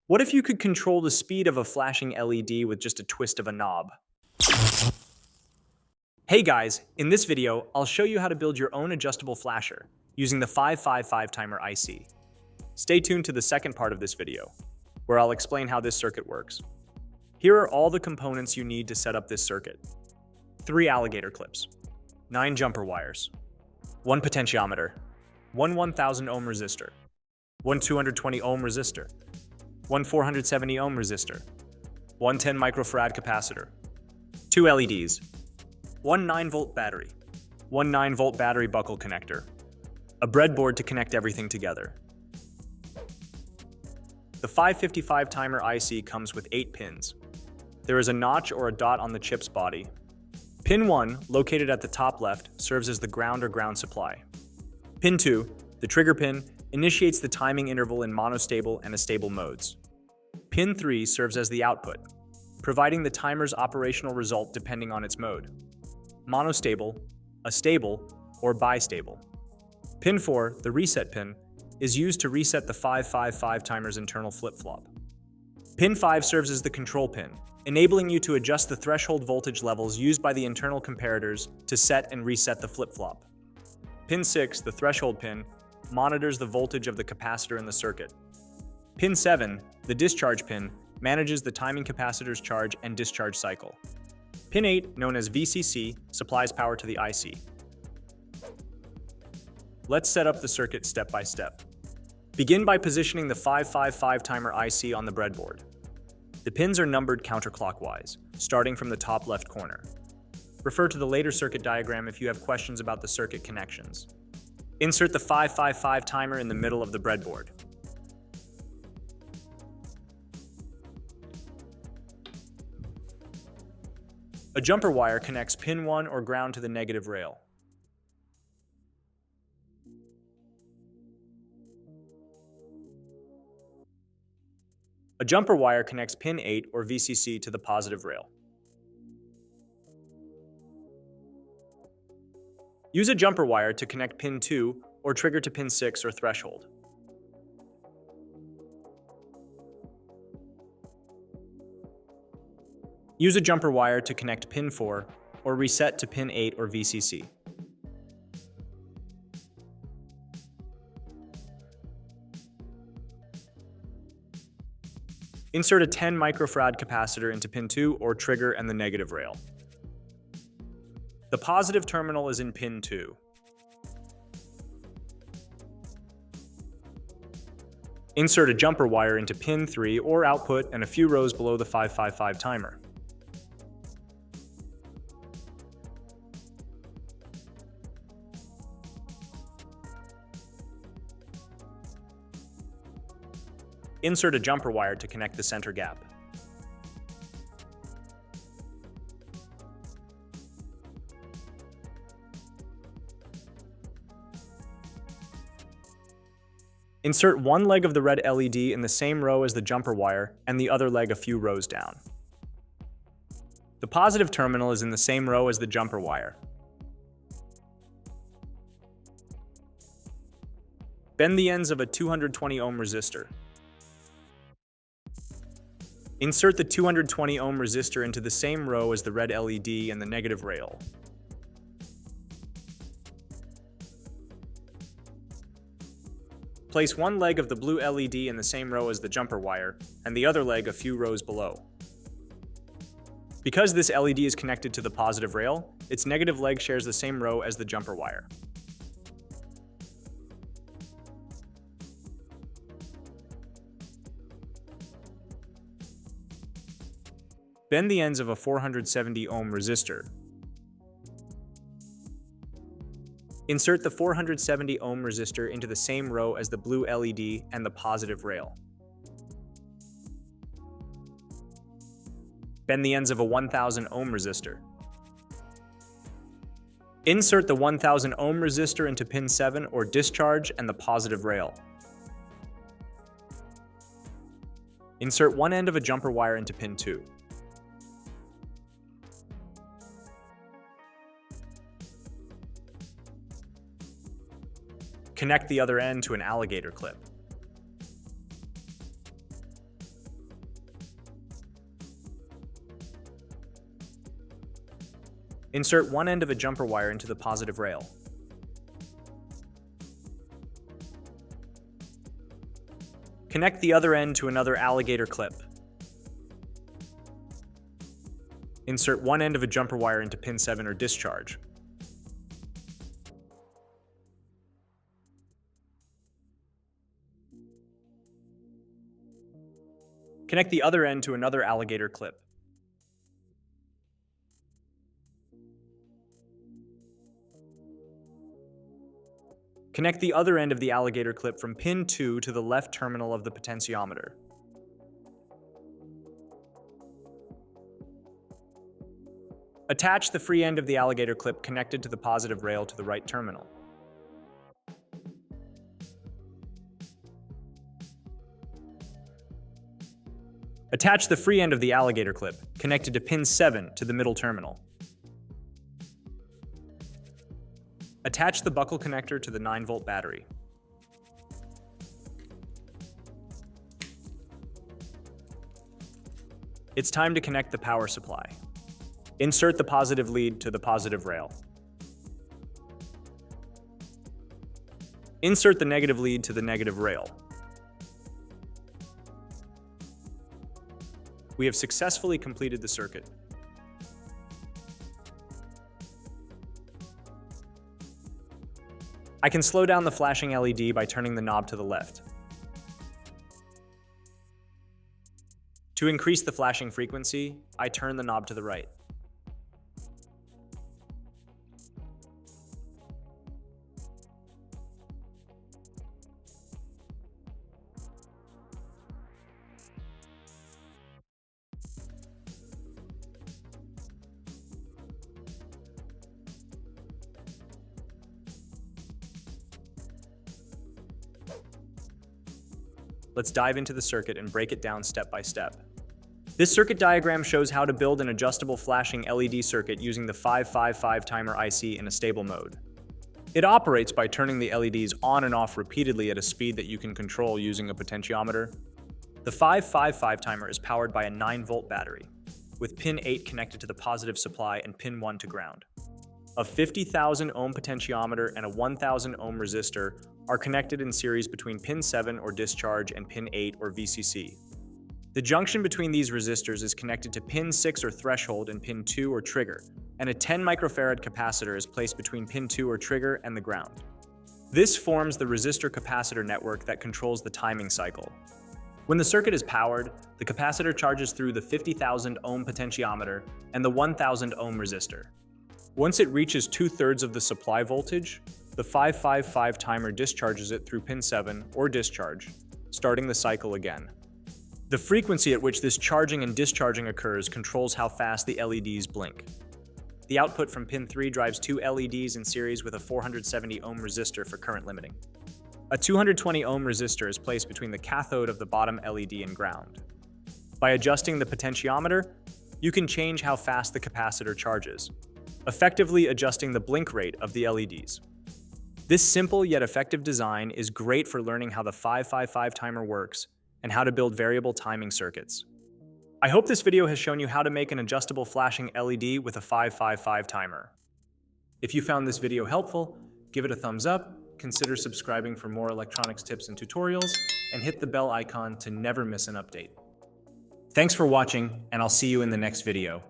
What if you could control the speed of a flashing LED with just a twist of a knob? Hey guys, in this video, I'll show you how to build your own adjustable flasher using the 555 timer IC. Stay tuned to the second part of this video, where I'll explain how this circuit works. Here are all the components you need to set up this circuit. 3 alligator clips, 9 jumper wires, 1 potentiometer, 1 1000 ohm resistor, 1 220 ohm resistor, 1 470 ohm resistor, 1 10 microfarad capacitor, 2 LEDs, 1 9-volt battery, 1 9-volt battery buckle connector, a breadboard to connect everything together. The 555 timer IC comes with 8 pins. There is a notch or a dot on the chip's body. Pin 1, located at the top left, serves as the ground or ground supply. Pin 2, the trigger pin, initiates the timing interval in monostable and astable modes. Pin 3 serves as the output, providing the timer's operational result depending on its mode: monostable, astable, or bistable. Pin 4, the reset pin, is used to reset the 555 timer's internal flip-flop. Pin 5 serves as the control pin, enabling you to adjust the threshold voltage levels used by the internal comparators to set and reset the flip-flop. Pin 6, the threshold pin, monitors the voltage of the capacitor in the circuit. Pin 7, the discharge pin, manages the timing capacitor's charge and discharge cycle. Pin 8, known as VCC, supplies power to the IC. Let's set up the circuit step by step. Begin by positioning the 555 timer IC on the breadboard. The pins are numbered counterclockwise, starting from the top left corner. Refer to the later circuit diagram if you have questions about the circuit connections. Insert the 555 timer in the middle of the breadboard. A jumper wire connects pin 1 or ground to the negative rail. A jumper wire connects pin 8 or VCC to the positive rail. Use a jumper wire to connect pin 2 or trigger to pin 6 or threshold. Use a jumper wire to connect pin 4 or reset to pin 8 or VCC. Insert a 10 microfarad capacitor into pin 2 or trigger and the negative rail. The positive terminal is in pin 2. Insert a jumper wire into pin 3 or output and a few rows below the 555 timer. Insert a jumper wire to connect the center gap. Insert one leg of the red LED in the same row as the jumper wire and the other leg a few rows down. The positive terminal is in the same row as the jumper wire. Bend the ends of a 220 ohm resistor. Insert the 220 ohm resistor into the same row as the red LED and the negative rail. Place one leg of the blue LED in the same row as the jumper wire, and the other leg a few rows below. Because this LED is connected to the positive rail, its negative leg shares the same row as the jumper wire. Bend the ends of a 470 ohm resistor. Insert the 470 ohm resistor into the same row as the blue LED and the positive rail. Bend the ends of a 1000 ohm resistor. Insert the 1000 ohm resistor into pin 7 or discharge and the positive rail. Insert one end of a jumper wire into pin 2. Connect the other end to an alligator clip. Insert one end of a jumper wire into the positive rail. Connect the other end to another alligator clip. Insert one end of a jumper wire into pin 7 or discharge. Connect the other end to another alligator clip. Connect the other end of the alligator clip from pin 2 to the left terminal of the potentiometer. Attach the free end of the alligator clip connected to the positive rail to the right terminal. Attach the free end of the alligator clip connected to pin 7 to the middle terminal. Attach the buckle connector to the 9-volt battery. It's time to connect the power supply. Insert the positive lead to the positive rail. Insert the negative lead to the negative rail. We have successfully completed the circuit. I can slow down the flashing LED by turning the knob to the left. To increase the flashing frequency, I turn the knob to the right. Let's dive into the circuit and break it down step by step. This circuit diagram shows how to build an adjustable flashing LED circuit using the 555 timer IC in a stable mode. It operates by turning the LEDs on and off repeatedly at a speed that you can control using a potentiometer. The 555 timer is powered by a 9-volt battery, with pin 8 connected to the positive supply and pin 1 to ground. A 50,000 ohm potentiometer and a 1,000 ohm resistor are connected in series between pin 7 or discharge and pin 8 or VCC. The junction between these resistors is connected to pin 6 or threshold and pin 2 or trigger, and a 10 microfarad capacitor is placed between pin 2 or trigger and the ground. This forms the resistor capacitor network that controls the timing cycle. When the circuit is powered, the capacitor charges through the 50,000 ohm potentiometer and the 1,000 ohm resistor. Once it reaches 2/3 of the supply voltage, the 555 timer discharges it through pin 7 or discharge, starting the cycle again. The frequency at which this charging and discharging occurs controls how fast the LEDs blink. The output from pin 3 drives 2 LEDs in series with a 470 ohm resistor for current limiting. A 220 ohm resistor is placed between the cathode of the bottom LED and ground. By adjusting the potentiometer, you can change how fast the capacitor charges, effectively adjusting the blink rate of the LEDs. This simple yet effective design is great for learning how the 555 timer works and how to build variable timing circuits. I hope this video has shown you how to make an adjustable flashing LED with a 555 timer. If you found this video helpful, give it a thumbs up, consider subscribing for more electronics tips and tutorials, and hit the bell icon to never miss an update. Thanks for watching, and I'll see you in the next video.